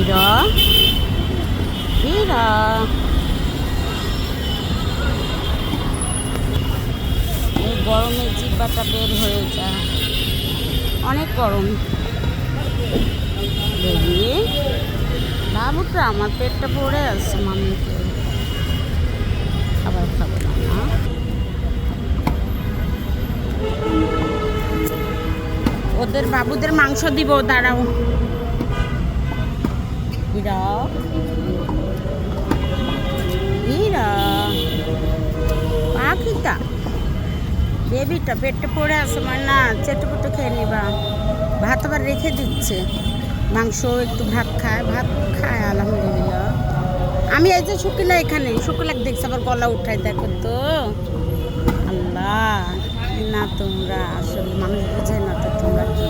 হীরা হীরা এই গরমে জিব্বাটা বের হয়ে যায়, অনেক গরম। দেখি বাবুটা আমার পেটটা পড়ে আছে, মামিকে খাবার খাবো না। ওদের বাবুদের মাংস দিব, দাঁড়াও। হীরা হীরা পাখিটা বেবিটা পেটটা পড়ে আছে, মানে না চেটেপুটে খেয়ে নিবা। ভাত আবার রেখে দিচ্ছে, মাংস একটু ভাত খায় আলহামদুলিল্লাহ। আমি এই যে শুকিলা, এখানে শুকিলা দেখছি আবার গলা উঠাই, দেখো তো। আল্লাহ, না তোমরা আসলে মানুষ বুঝে না তো, তোমরা কি